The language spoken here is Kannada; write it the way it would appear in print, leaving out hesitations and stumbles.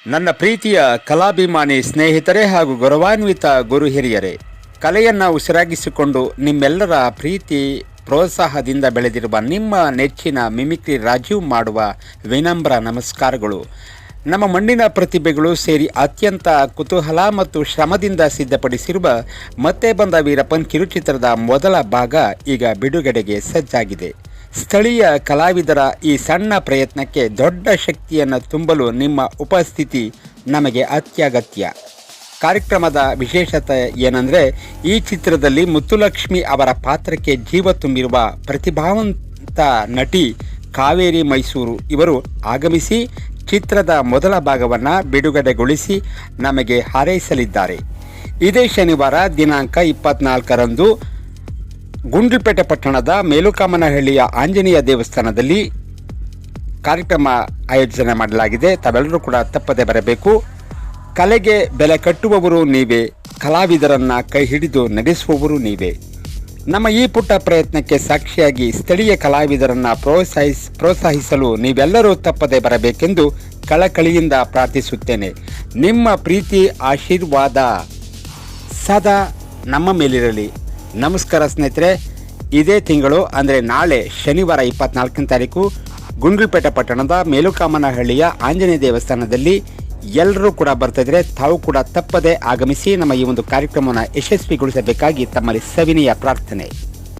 ನನ್ನ ಪ್ರೀತಿಯ ಕಲಾಭಿಮಾನಿ ಸ್ನೇಹಿತರೆ ಹಾಗೂ ಗೌರವಾನ್ವಿತ ಗುರು ಹಿರಿಯರೇ, ಕಲೆಯನ್ನು ಉಸಿರಾಗಿಸಿಕೊಂಡು ನಿಮ್ಮೆಲ್ಲರ ಪ್ರೀತಿ ಪ್ರೋತ್ಸಾಹದಿಂದ ಬೆಳೆದಿರುವ ನಿಮ್ಮ ನೆಚ್ಚಿನ ಮಿಮಿಕ್ರಿ ರಾಜೀವ್ ಮಾಡುವ ವಿನಮ್ರ ನಮಸ್ಕಾರಗಳು. ನಮ್ಮ ಮಣ್ಣಿನ ಪ್ರತಿಭೆಗಳು ಸೇರಿ ಅತ್ಯಂತ ಕುತೂಹಲ ಮತ್ತು ಶ್ರಮದಿಂದ ಸಿದ್ಧಪಡಿಸಿರುವ ಮತ್ತೆ ಬಂದ ವೀರಪ್ಪನ್ ಕಿರುಚಿತ್ರದ ಮೊದಲ ಭಾಗ ಈಗ ಬಿಡುಗಡೆಗೆ ಸಜ್ಜಾಗಿದೆ. ಸ್ಥಳೀಯ ಕಲಾವಿದರ ಈ ಸಣ್ಣ ಪ್ರಯತ್ನಕ್ಕೆ ದೊಡ್ಡ ಶಕ್ತಿಯನ್ನು ತುಂಬಲು ನಿಮ್ಮ ಉಪಸ್ಥಿತಿ ನಮಗೆ ಅತ್ಯಗತ್ಯ. ಕಾರ್ಯಕ್ರಮದ ವಿಶೇಷತೆ ಏನಂದರೆ, ಈ ಚಿತ್ರದಲ್ಲಿ ಮುತ್ತುಲಕ್ಷ್ಮಿ ಅವರ ಪಾತ್ರಕ್ಕೆ ಜೀವ ತುಂಬಿರುವ ಪ್ರತಿಭಾವಂತ ನಟಿ ಕಾವೇರಿ ಮೈಸೂರು ಇವರು ಆಗಮಿಸಿ ಚಿತ್ರದ ಮೊದಲ ಭಾಗವನ್ನು ಬಿಡುಗಡೆಗೊಳಿಸಿ ನಮಗೆ ಹಾರೈಸಲಿದ್ದಾರೆ. ಇದೇ ಶನಿವಾರ ದಿನಾಂಕ 24ರಂದು ಗುಂಡ್ಲುಪೇಟೆ ಪಟ್ಟಣದ ಮೇಲುಕಾಮನಹಳ್ಳಿಯ ಆಂಜನೇಯ ದೇವಸ್ಥಾನದಲ್ಲಿ ಕಾರ್ಯಕ್ರಮ ಆಯೋಜನೆ ಮಾಡಲಾಗಿದೆ. ತಾವೆಲ್ಲರೂ ಕೂಡ ತಪ್ಪದೆ ಬರಬೇಕು. ಕಲೆಗೆ ಬೆಲೆ ಕಟ್ಟುವವರು ನೀವೇ, ಕಲಾವಿದರನ್ನು ಕೈ ಹಿಡಿದು ನಡೆಸುವವರು ನೀವೇ. ನಮ್ಮ ಈ ಪುಟ್ಟ ಪ್ರಯತ್ನಕ್ಕೆ ಸಾಕ್ಷಿಯಾಗಿ ಸ್ಥಳೀಯ ಕಲಾವಿದರನ್ನು ಪ್ರೋತ್ಸಾಹಿಸಲು ನೀವೆಲ್ಲರೂ ತಪ್ಪದೆ ಬರಬೇಕೆಂದು ಕಳಕಳಿಯಿಂದ ಪ್ರಾರ್ಥಿಸುತ್ತೇನೆ. ನಿಮ್ಮ ಪ್ರೀತಿ ಆಶೀರ್ವಾದ ಸದಾ ನಮ್ಮ ಮೇಲಿರಲಿ. ನಮಸ್ಕಾರ ಸ್ನೇಹಿತರೆ. ಇದೇ ತಿಂಗಳು ಅಂದರೆ ನಾಳೆ ಶನಿವಾರ 24ನೇ ತಾರೀಕು ಗುಂಡ್ಲುಪೇಟೆ ಪಟ್ಟಣದ ಮೇಲುಕಾಮನಹಳ್ಳಿಯ ಆಂಜನೇಯ ದೇವಸ್ಥಾನದಲ್ಲಿ ಎಲ್ಲರೂ ಕೂಡ ಬರ್ತಾಯಿದ್ರೆ ತಾವು ಕೂಡ ತಪ್ಪದೆ ಆಗಮಿಸಿ ನಮ್ಮ ಈ ಒಂದು ಕಾರ್ಯಕ್ರಮವನ್ನು ಯಶಸ್ವಿಗೊಳಿಸಬೇಕಾಗಿ ತಮ್ಮಲ್ಲಿ ಸವಿನಯ ಪ್ರಾರ್ಥನೆ.